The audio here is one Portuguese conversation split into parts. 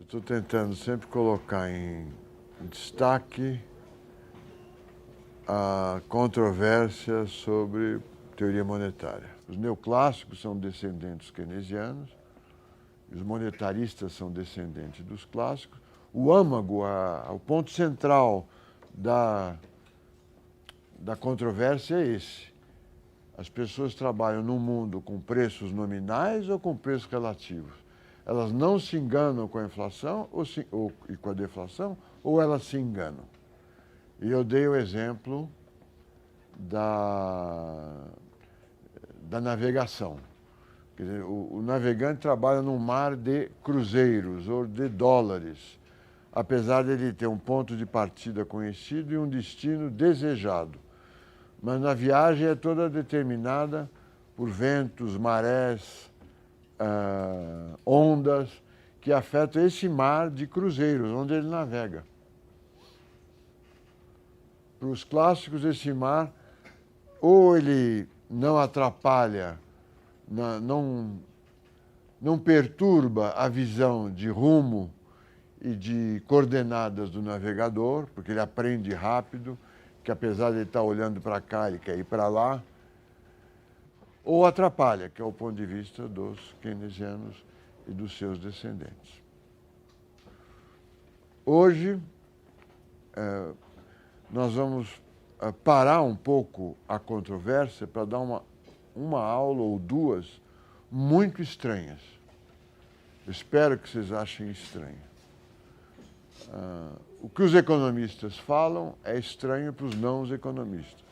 Estou tentando sempre colocar em destaque a controvérsia sobre teoria monetária. Os neoclássicos são descendentes keynesianos, os monetaristas são descendentes dos clássicos. O âmago, o ponto central da controvérsia é esse. As pessoas trabalham num mundo com preços nominais ou com preços relativos. Elas não se enganam com a inflação e com a deflação, ou elas se enganam? E eu dei o exemplo da navegação. Quer dizer, o navegante trabalha num mar de cruzeiros ou de dólares, apesar de ele ter um ponto de partida conhecido e um destino desejado. Mas na viagem é toda determinada por ventos, marés, ondas, que afetam esse mar de cruzeiros, onde ele navega. Para os clássicos, esse mar, ou ele não atrapalha, não perturba a visão de rumo e de coordenadas do navegador, porque ele aprende rápido, que apesar de ele estar olhando para cá, ele quer ir para lá, ou atrapalha, que é o ponto de vista dos keynesianos e dos seus descendentes. Hoje, nós vamos parar um pouco a controvérsia para dar uma aula ou duas muito estranhas. Eu espero que vocês achem estranho. O que os economistas falam é estranho para os não economistas.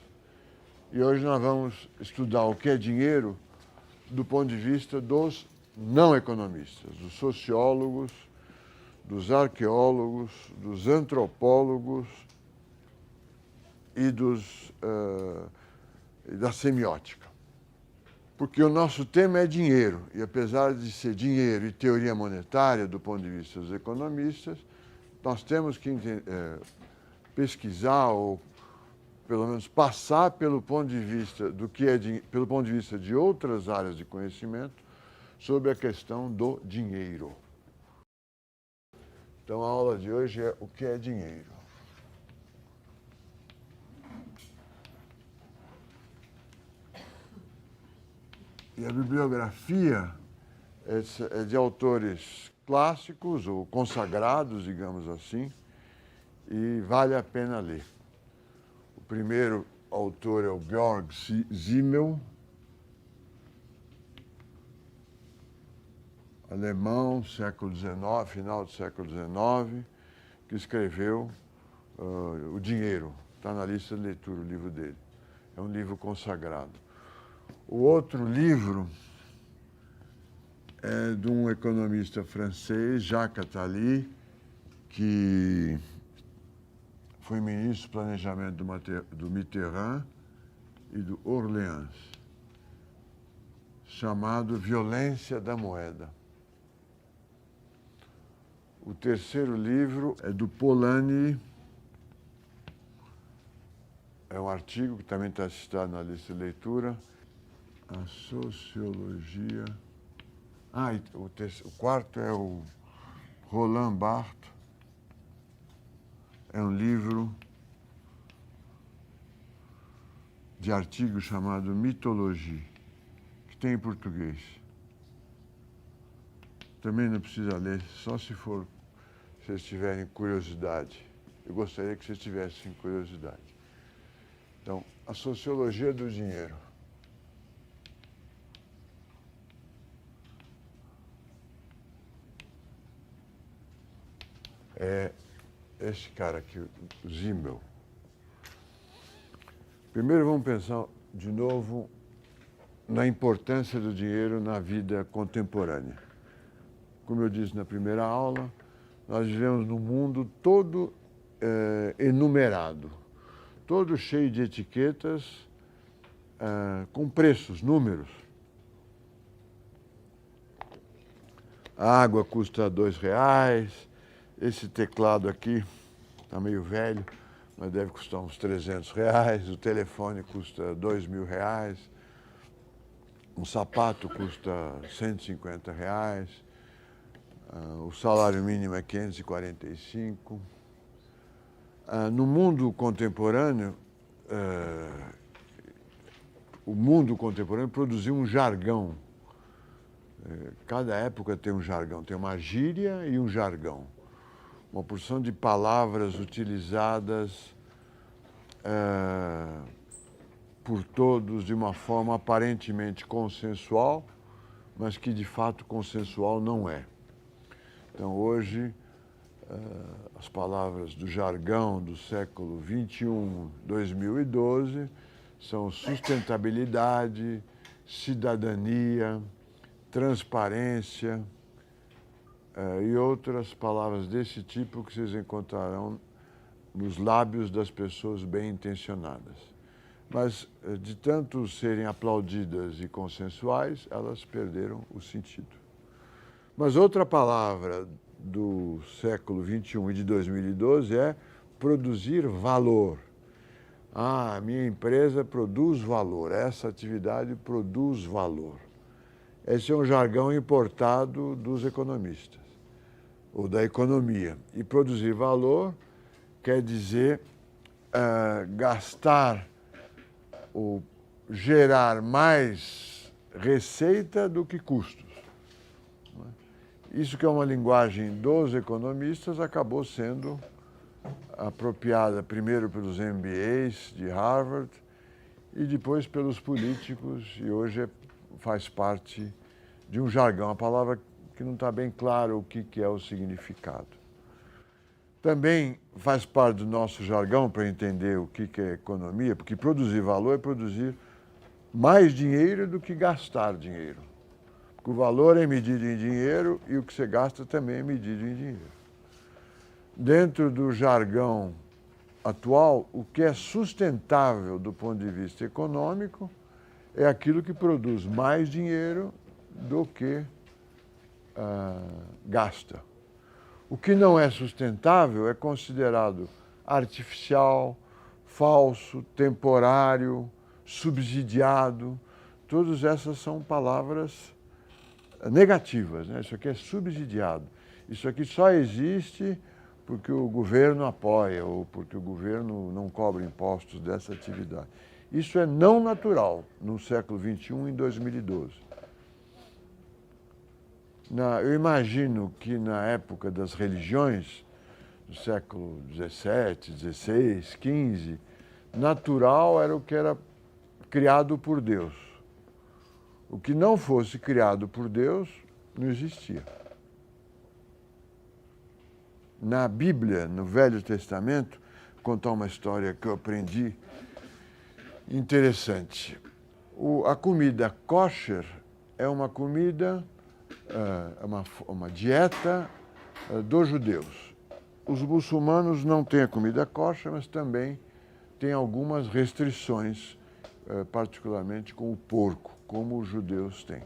E hoje nós vamos estudar o que é dinheiro do ponto de vista dos não economistas, dos sociólogos, dos arqueólogos, dos antropólogos e da semiótica. Porque o nosso tema é dinheiro, e apesar de ser dinheiro e teoria monetária do ponto de vista dos economistas, nós temos que pesquisar ou pelo menos passar pelo ponto de vista pelo ponto de vista de outras áreas de conhecimento sobre a questão do dinheiro. Então a aula de hoje é o que é dinheiro. E a bibliografia é de autores clássicos ou consagrados, digamos assim, e vale a pena ler. O primeiro autor é o Georg Simmel, alemão, século XIX, final do século XIX, que escreveu O Dinheiro. Está na lista de leitura o livro dele. É um livro consagrado. O outro livro é de um economista francês, Jacques Attali, que foi ministro do planejamento do Mitterrand e do Orleans, chamado Violência da Moeda. O terceiro livro é do Polanyi, é um artigo que também está citado na lista de leitura, A Sociologia... o quarto é o Roland Barthes, é um livro de artigo chamado Mitologie, que tem em português. Também não precisa ler, só se vocês tiverem curiosidade. Eu gostaria que vocês tivessem curiosidade. Então, a sociologia do dinheiro. É esse cara aqui, o Simmel. Primeiro vamos pensar de novo na importância do dinheiro na vida contemporânea. Como eu disse na primeira aula, nós vivemos num mundo todo enumerado, todo cheio de etiquetas, com preços, números. A água custa R$2, esse teclado aqui está meio velho, mas deve custar uns R$300, o telefone custa R$2.000, um sapato custa R$150, O salário mínimo é 545. No mundo contemporâneo, o mundo contemporâneo produziu um jargão. Cada época tem um jargão, tem uma gíria e um jargão. Uma porção de palavras utilizadas por todos de uma forma aparentemente consensual, mas que de fato consensual não é. Então hoje, as palavras do jargão do século XXI, 2012, são sustentabilidade, cidadania, transparência e outras palavras desse tipo que vocês encontrarão nos lábios das pessoas bem-intencionadas. Mas, de tanto serem aplaudidas e consensuais, elas perderam o sentido. Mas outra palavra do século XXI e de 2012 é produzir valor. A minha empresa produz valor, essa atividade produz valor. Esse é um jargão importado dos economistas, ou da economia. E produzir valor quer dizer gastar ou gerar mais receita do que custos. Isso que é uma linguagem dos economistas acabou sendo apropriada primeiro pelos MBAs de Harvard e depois pelos políticos, e hoje faz parte de um jargão, uma palavra que não está bem claro o que é o significado. Também faz parte do nosso jargão para entender o que é economia, porque produzir valor é produzir mais dinheiro do que gastar dinheiro. Porque o valor é medido em dinheiro e o que você gasta também é medido em dinheiro. Dentro do jargão atual, o que é sustentável do ponto de vista econômico é aquilo que produz mais dinheiro do que gasta. O que não é sustentável é considerado artificial, falso, temporário, subsidiado. Todas essas são palavras negativas, né? Isso aqui é subsidiado. Isso aqui só existe porque o governo apoia ou porque o governo não cobra impostos dessa atividade. Isso é não natural no século XXI, em 2012. Eu imagino que na época das religiões, do século XVII, XVI, XV, natural era o que era criado por Deus. O que não fosse criado por Deus não existia. Na Bíblia, no Velho Testamento, vou contar uma história que eu aprendi interessante. A comida kosher é uma comida, uma dieta dos judeus. Os muçulmanos não têm a comida kosher, mas também têm algumas restrições, particularmente com o porco, como os judeus têm.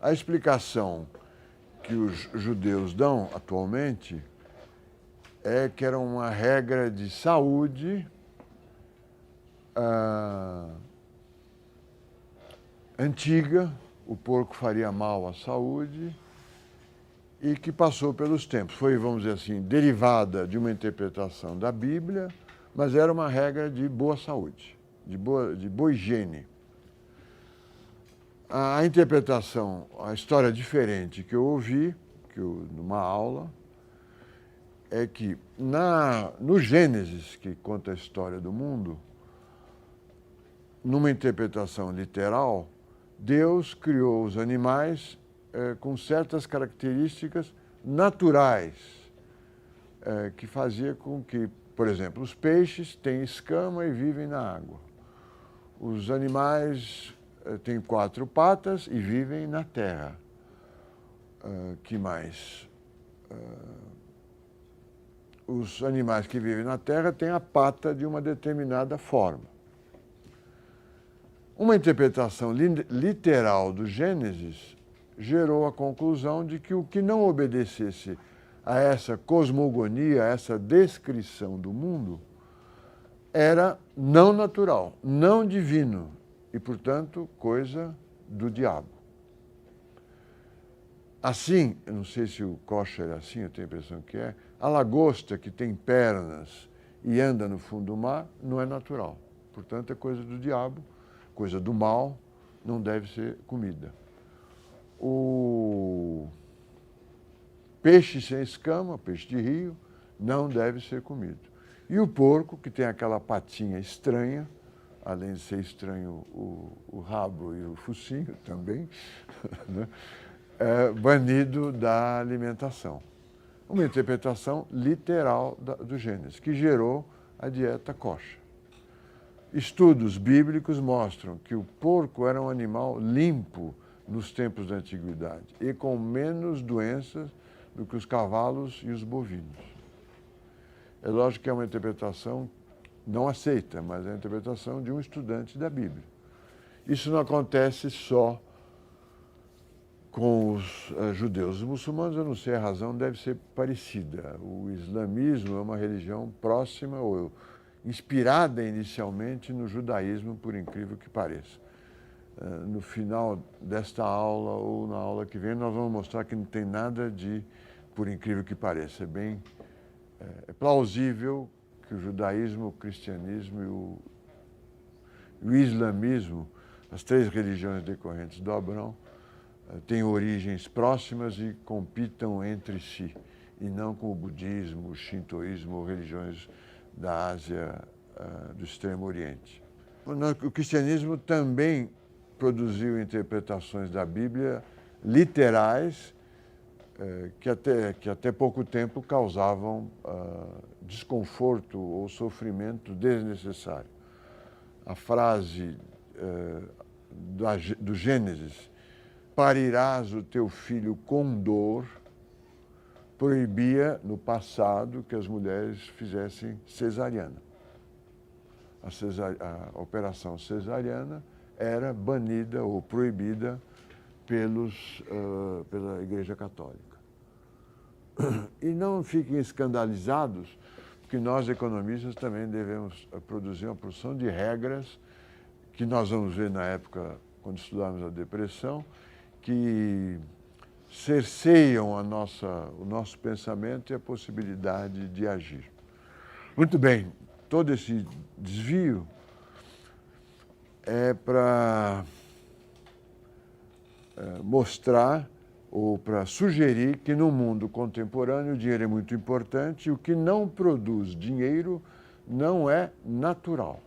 A explicação que os judeus dão atualmente é que era uma regra de saúde antiga, o porco faria mal à saúde e que passou pelos tempos. Foi, vamos dizer assim, derivada de uma interpretação da Bíblia, mas era uma regra de boa saúde, de boa higiene. A interpretação, a história diferente que eu ouvi, numa aula, é que no Gênesis, que conta a história do mundo, numa interpretação literal, Deus criou os animais com certas características naturais, que fazia com que, por exemplo, os peixes têm escama e vivem na água. Os animais têm 4 patas e vivem na terra. Que mais? Os animais que vivem na terra têm a pata de uma determinada forma. Uma interpretação literal do Gênesis gerou a conclusão de que o que não obedecesse a essa cosmogonia, a essa descrição do mundo, era não natural, não divino e, portanto, coisa do diabo. Assim, eu não sei se o kosher é assim, eu tenho a impressão que é, a lagosta que tem pernas e anda no fundo do mar não é natural. Portanto, é coisa do diabo, coisa do mal, não deve ser comida. O peixe sem escama, peixe de rio, não deve ser comido. E o porco, que tem aquela patinha estranha, além de ser estranho o rabo e o focinho também, né? É banido da alimentação. Uma interpretação literal do Gênesis, que gerou a dieta kosher. Estudos bíblicos mostram que o porco era um animal limpo nos tempos da antiguidade e com menos doenças do que os cavalos e os bovinos. É lógico que é uma interpretação não aceita, mas é a interpretação de um estudante da Bíblia. Isso não acontece só com os judeus. Os muçulmanos, eu não sei a razão, deve ser parecida. O islamismo é uma religião próxima ou inspirada inicialmente no judaísmo, por incrível que pareça. No final desta aula ou na aula que vem, nós vamos mostrar que não tem nada de, por incrível que pareça. É plausível que o judaísmo, o cristianismo e o islamismo, as três religiões decorrentes do Abrão, têm origens próximas e compitam entre si, e não com o budismo, o shintoísmo ou religiões da Ásia, do Extremo Oriente. O cristianismo também produziu interpretações da Bíblia literais que até pouco tempo causavam desconforto ou sofrimento desnecessário. A frase do Gênesis, parirás o teu filho com dor, proibia no passado que as mulheres fizessem cesariana. A operação cesariana era banida ou proibida pela Igreja Católica. E não fiquem escandalizados, porque nós, economistas, também devemos produzir uma porção de regras que nós vamos ver na época, quando estudarmos a depressão, que cerceiam o nosso pensamento e a possibilidade de agir. Muito bem, todo esse desvio é para mostrar ou para sugerir que no mundo contemporâneo o dinheiro é muito importante e o que não produz dinheiro não é natural,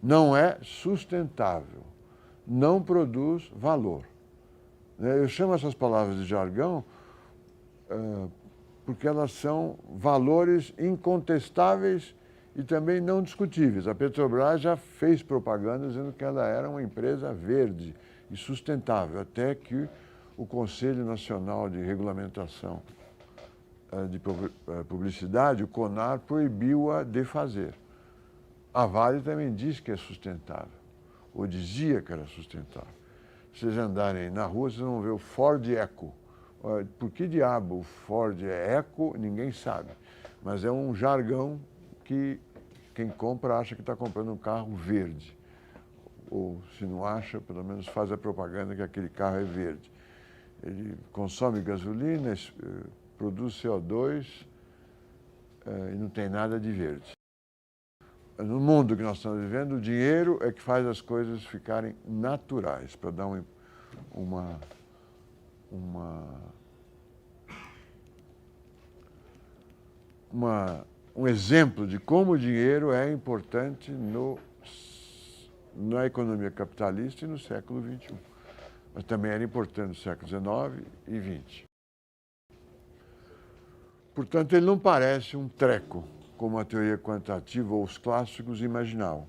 não é sustentável, não produz valor. Eu chamo essas palavras de jargão porque elas são valores incontestáveis e também não discutíveis. A Petrobras já fez propaganda dizendo que ela era uma empresa verde e sustentável, até que o Conselho Nacional de Regulamentação de Publicidade, o CONAR, proibiu-a de fazer. A Vale também diz que é sustentável, ou dizia que era sustentável. Se vocês andarem na rua, vocês vão ver o Ford Eco. Por que diabo o Ford é Eco, ninguém sabe. Mas é um jargão que quem compra acha que está comprando um carro verde. Ou, se não acha, pelo menos faz a propaganda que aquele carro é verde. Ele consome gasolina, produz CO2 e não tem nada de verde. No mundo que nós estamos vivendo, o dinheiro é que faz as coisas ficarem naturais, para dar um exemplo de como o dinheiro é importante na economia capitalista e no século XXI. Mas também era importante no século XIX e XX. Portanto, ele não parece um treco, como a teoria quantitativa ou os clássicos imaginavam.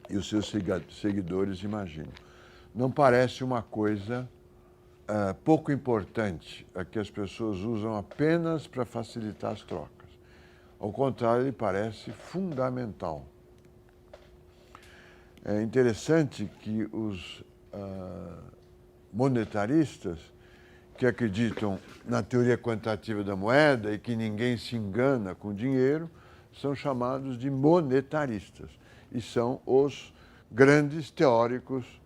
E os seus seguidores imaginam. Não parece uma coisa pouco importante, a que as pessoas usam apenas para facilitar as trocas. Ao contrário, ele parece fundamental. É interessante que os monetaristas, que acreditam na teoria quantitativa da moeda e que ninguém se engana com dinheiro, são chamados de monetaristas e são os grandes teóricos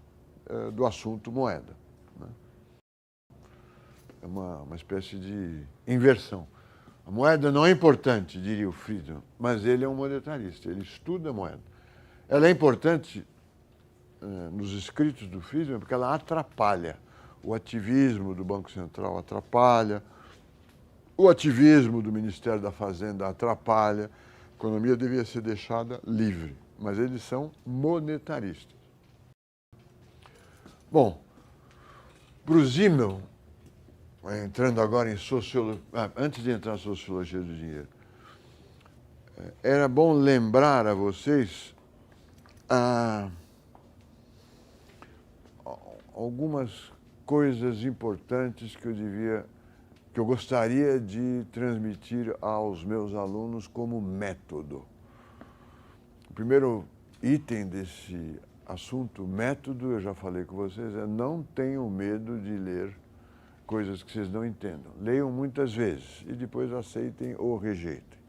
do assunto moeda. é uma espécie de inversão. A moeda não é importante, diria o Friedman, mas ele é um monetarista, ele estuda a moeda. Ela é importante nos escritos do Friedman porque ela atrapalha. O ativismo do Banco Central atrapalha, o ativismo do Ministério da Fazenda atrapalha. A economia devia ser deixada livre, mas eles são monetaristas. Bom, para o Zimmel, entrando agora em sociologia, antes de entrar na sociologia do dinheiro, era bom lembrar a vocês algumas coisas importantes que eu gostaria de transmitir aos meus alunos como método. O primeiro item desse assunto, método, eu já falei com vocês, é não tenham medo de ler coisas que vocês não entendam. Leiam muitas vezes e depois aceitem ou rejeitem.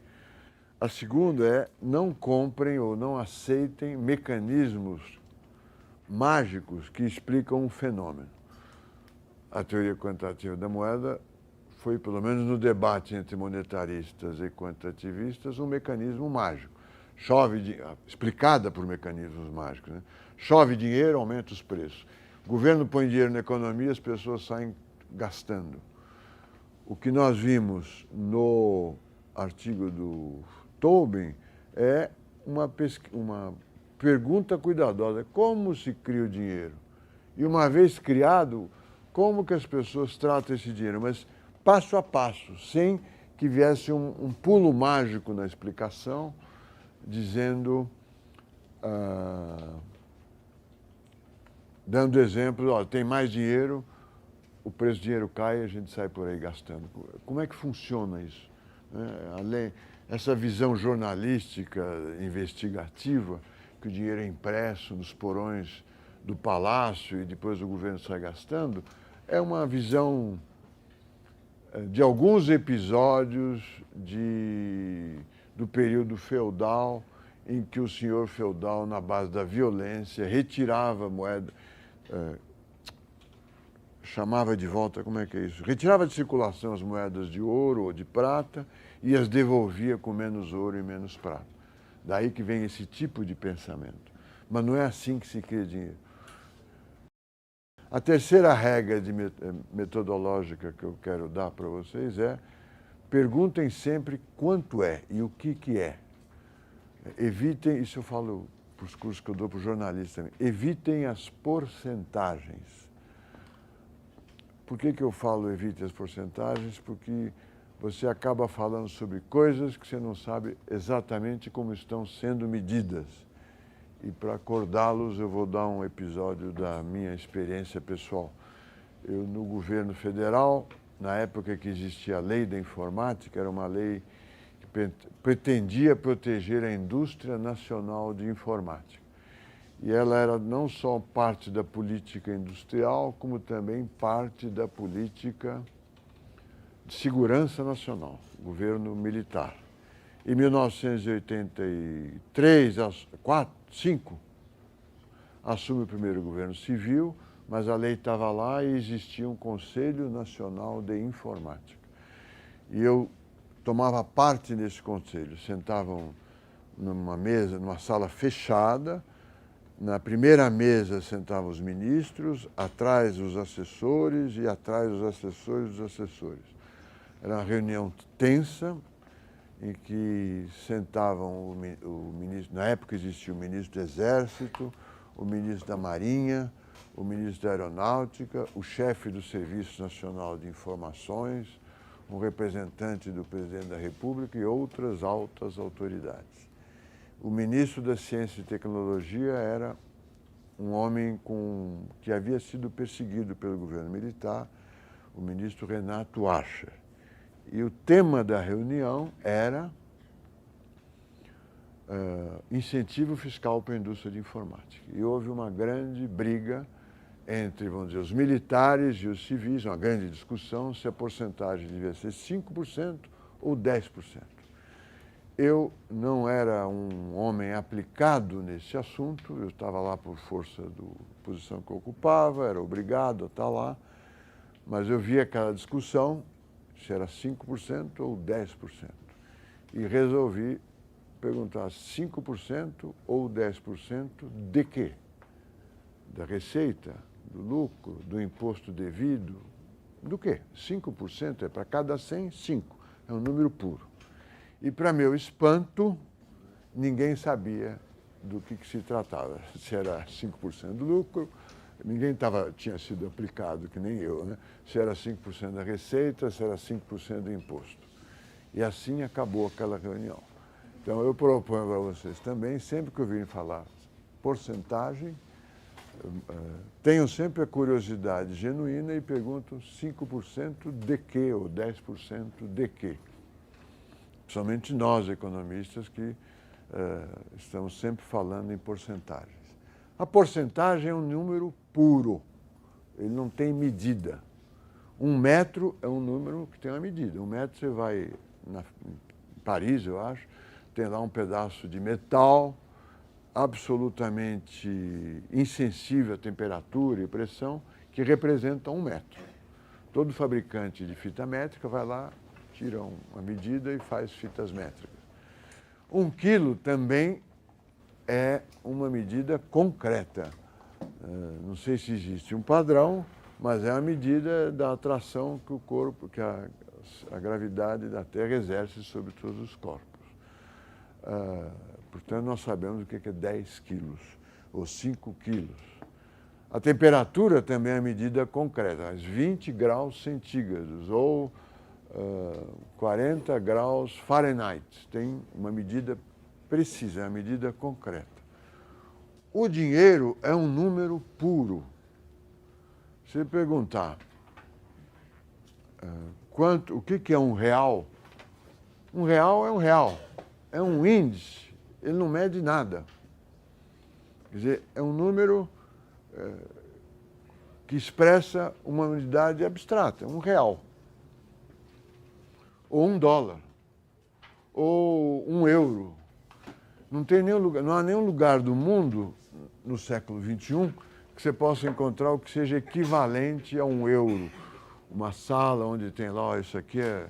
A segunda é não comprem ou não aceitem mecanismos mágicos que explicam um fenômeno. A teoria quantitativa da moeda foi, pelo menos no debate entre monetaristas e quantitativistas, um mecanismo mágico. Explicada por mecanismos mágicos, né? Chove dinheiro, aumenta os preços. O governo põe dinheiro na economia, as pessoas saem gastando. O que nós vimos no artigo do Tobin é uma pergunta cuidadosa. Como se cria o dinheiro? E uma vez criado, como que as pessoas tratam esse dinheiro? Mas passo a passo, sem que viesse um pulo mágico na explicação, dizendo, dando exemplo, ó, tem mais dinheiro, o preço do dinheiro cai e a gente sai por aí gastando. Como é que funciona isso? Essa visão jornalística, investigativa, que o dinheiro é impresso nos porões do palácio e depois o governo sai gastando, é uma visão de alguns episódios do período feudal, em que o senhor feudal, na base da violência, retirava a moeda, chamava de volta, como é que é isso? Retirava de circulação as moedas de ouro ou de prata e as devolvia com menos ouro e menos prata. Daí que vem esse tipo de pensamento. Mas não é assim que se cria dinheiro. A terceira regra metodológica que eu quero dar para vocês é: perguntem sempre quanto é e o que é. Evitem, isso eu falo para os cursos que eu dou para os jornalistas também, evitem as porcentagens. Por que eu falo evite as porcentagens? Porque você acaba falando sobre coisas que você não sabe exatamente como estão sendo medidas. E para acordá-los, eu vou dar um episódio da minha experiência pessoal. Eu, no governo federal, na época que existia a lei da informática, era uma lei que pretendia proteger a indústria nacional de informática. E ela era não só parte da política industrial, como também parte da política de segurança nacional, governo militar. Em 1983, 5, assume o primeiro governo civil, mas a lei estava lá e existia um Conselho Nacional de Informática. E eu tomava parte nesse conselho. Sentavam numa mesa, numa sala fechada. Na primeira mesa sentavam os ministros, atrás os assessores e atrás os assessores dos assessores. Era uma reunião tensa, em que sentavam o ministro, na época existia o ministro do Exército, o ministro da Marinha, o ministro da Aeronáutica, o chefe do Serviço Nacional de Informações, um representante do presidente da República e outras altas autoridades. O ministro da Ciência e Tecnologia era um homem que havia sido perseguido pelo governo militar, o ministro Renato Archer. E o tema da reunião era incentivo fiscal para a indústria de informática. E houve uma grande briga entre, vamos dizer, os militares e os civis, uma grande discussão se a porcentagem devia ser 5% ou 10%. Eu não era um homem aplicado nesse assunto, eu estava lá por força da posição que eu ocupava, era obrigado a estar lá, mas eu vi aquela discussão, se era 5% ou 10%. E resolvi perguntar 5% ou 10% de quê? Da receita, do lucro, do imposto devido, do quê? 5% é para cada 100, 5. É um número puro. E para meu espanto, ninguém sabia do que se tratava. Se era 5% do lucro, ninguém tinha sido aplicado, que nem eu, né? Se era 5% da receita, se era 5% do imposto. E assim acabou aquela reunião. Então, eu proponho para vocês também, sempre que ouvirem falar porcentagem, tenham sempre a curiosidade genuína e perguntam 5% de quê ou 10% de quê. Principalmente nós, economistas, que estamos sempre falando em porcentagens. A porcentagem é um número puro, ele não tem medida. 1 metro é um número que tem uma medida. 1 metro você vai em Paris, eu acho, tem lá um pedaço de metal absolutamente insensível à temperatura e pressão, que representa 1 metro. Todo fabricante de fita métrica vai lá, tira uma medida e faz fitas métricas. 1 quilo também é uma medida concreta. Não sei se existe um padrão, mas é a medida da atração que o corpo, que a gravidade da Terra exerce sobre todos os corpos. Portanto, nós sabemos o que é 10 quilos ou 5 quilos. A temperatura também é a medida concreta, 20 graus centígrados ou 40 graus Fahrenheit. Tem uma medida precisa, é uma medida concreta. O dinheiro é um número puro. Se perguntar o que é R$1? R$1 é R$1, é um índice, ele não mede nada. Quer dizer, é um número que expressa uma unidade abstrata, R$1. Ou $1, ou €1. Não há nenhum lugar do mundo, no século XXI, que você possa encontrar o que seja equivalente a €1. Uma sala onde tem lá, ó, isso aqui é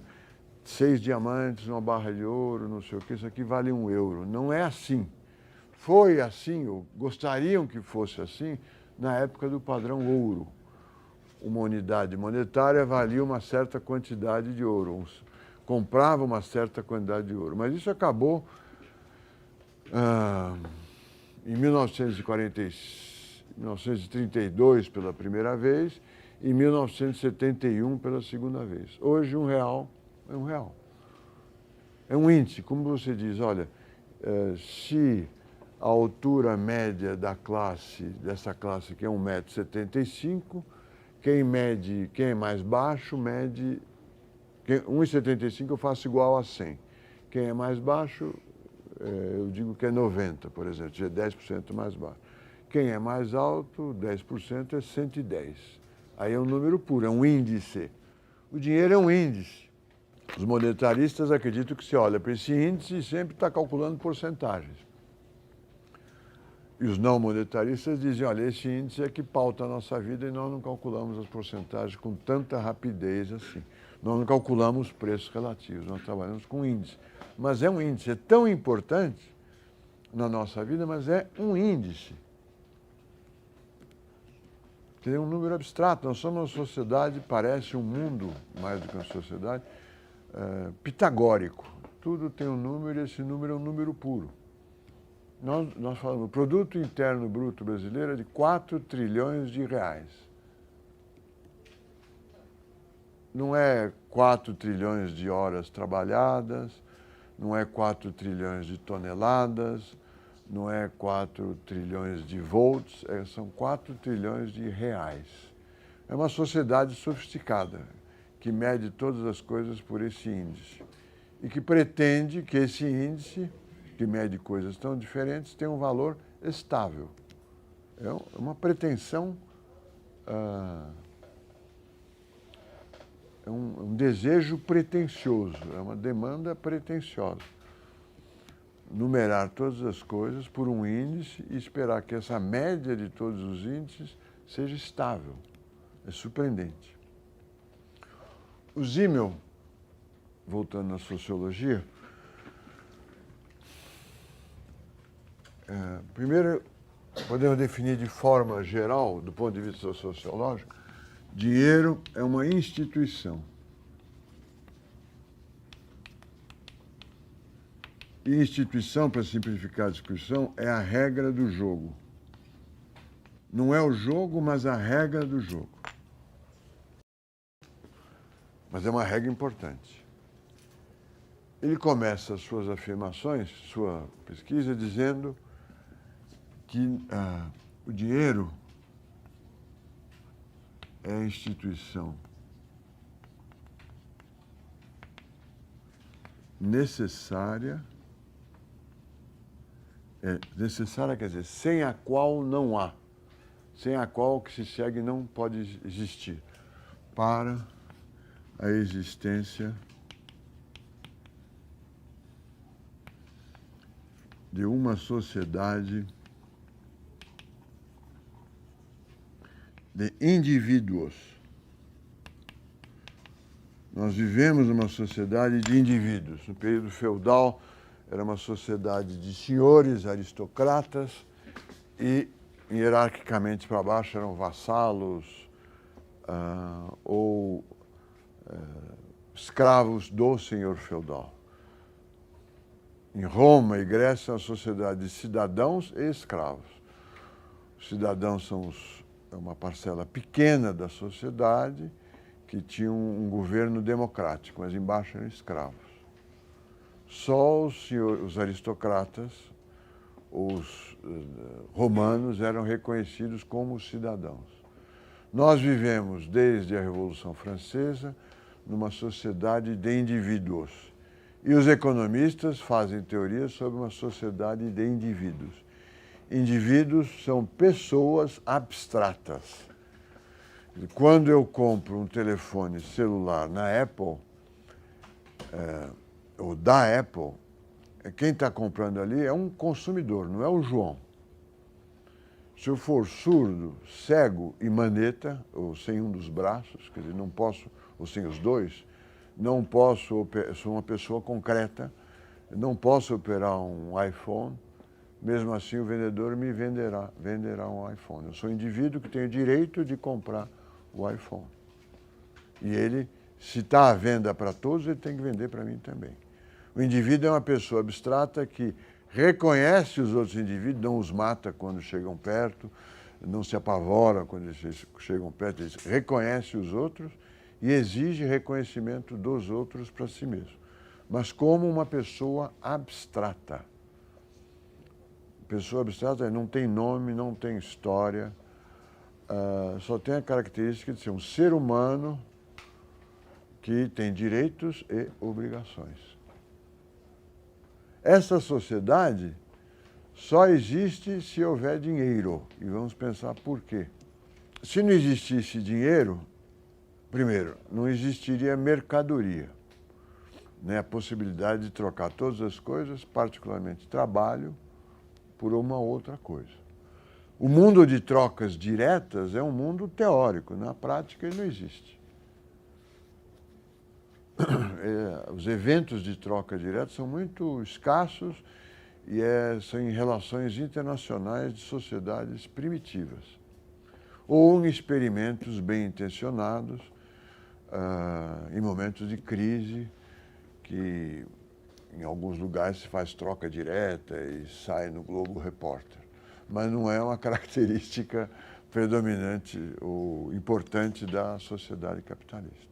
6 diamantes, uma barra de ouro, não sei o que, isso aqui vale €1. Não é assim. Foi assim, ou gostariam que fosse assim, na época do padrão ouro. Uma unidade monetária valia uma certa quantidade de ouro, comprava uma certa quantidade de ouro. Mas isso acabou em 1932 pela primeira vez, em 1971 pela segunda vez. Hoje R$1 é R$1. É um índice, como você diz, olha, se a altura média dessa classe que é 1,75 m, quem é mais baixo mede 1,75 eu faço igual a 100. Quem é mais baixo, eu digo que é 90, por exemplo, é 10% mais baixo. Quem é mais alto, 10% é 110. Aí é um número puro, é um índice. O dinheiro é um índice. Os monetaristas acreditam que se olha para esse índice e sempre está calculando porcentagens. E os não monetaristas dizem, olha, esse índice é que pauta a nossa vida e nós não calculamos as porcentagens com tanta rapidez assim. Nós não calculamos preços relativos, nós trabalhamos com índice. Mas é um índice, é tão importante na nossa vida, mas é um índice. É um número abstrato. Nós somos uma sociedade, parece um mundo, mais do que uma sociedade, pitagórico. Tudo tem um número e esse número é um número puro. Nós falamos, o produto interno bruto brasileiro é de 4 trilhões de reais. Não é 4 trilhões de horas trabalhadas, não é 4 trilhões de toneladas, não é 4 trilhões de volts, são 4 trilhões de reais. É uma sociedade sofisticada, que mede todas as coisas por esse índice. E que pretende que esse índice, que mede coisas tão diferentes, tenha um valor estável. É uma pretensão, é um desejo pretensioso, é uma demanda pretensiosa. Numerar todas as coisas por um índice e esperar que essa média de todos os índices seja estável. É surpreendente. O Simmel, voltando à sociologia, primeiro podemos definir de forma geral, do ponto de vista sociológico, dinheiro é uma instituição. E instituição, para simplificar a discussão, é a regra do jogo. Não é o jogo, mas a regra do jogo. Mas é uma regra importante. Ele começa as suas afirmações, sua pesquisa, dizendo que o dinheiro é a instituição necessária, quer dizer, sem a qual não há, sem a qual o que se segue não pode existir, para a existência de uma sociedade de indivíduos. Nós vivemos numa sociedade de indivíduos. No período feudal, era uma sociedade de senhores, aristocratas, e hierarquicamente para baixo eram vassalos ou escravos do senhor feudal. Em Roma e Grécia, é uma sociedade de cidadãos e escravos. Os cidadãos são uma parcela pequena da sociedade que tinha um governo democrático, mas embaixo eram escravos. Só os aristocratas, os romanos, eram reconhecidos como cidadãos. Nós vivemos, desde a Revolução Francesa, numa sociedade de indivíduos. E os economistas fazem teorias sobre uma sociedade de indivíduos. Indivíduos são pessoas abstratas. Quando eu compro um telefone celular na Apple, ou da Apple, quem está comprando ali é um consumidor, não é o João. Se eu for surdo, cego e maneta, ou sem um dos braços, quer dizer, não posso, ou sem os dois, não posso, sou uma pessoa concreta, não posso operar um iPhone, mesmo assim o vendedor me venderá um iPhone. Eu sou um indivíduo que tem o direito de comprar o iPhone. E ele, se está à venda para todos, ele tem que vender para mim também. O indivíduo é uma pessoa abstrata que reconhece os outros indivíduos, não os mata quando chegam perto, não se apavora quando eles chegam perto, ele reconhece os outros e exige reconhecimento dos outros para si mesmo, mas como uma pessoa abstrata. Pessoa abstrata não tem nome, não tem história, só tem a característica de ser um ser humano que tem direitos e obrigações. Essa sociedade só existe se houver dinheiro. E vamos pensar por quê. Se não existisse dinheiro, primeiro, não existiria mercadoria, né? A possibilidade de trocar todas as coisas, particularmente trabalho, por uma outra coisa. O mundo de trocas diretas é um mundo teórico, na prática ele não existe. Os eventos de troca direta são muito escassos e são em relações internacionais de sociedades primitivas ou em experimentos bem intencionados em momentos de crise que em alguns lugares se faz troca direta e sai no Globo Repórter, mas não é uma característica predominante ou importante da sociedade capitalista.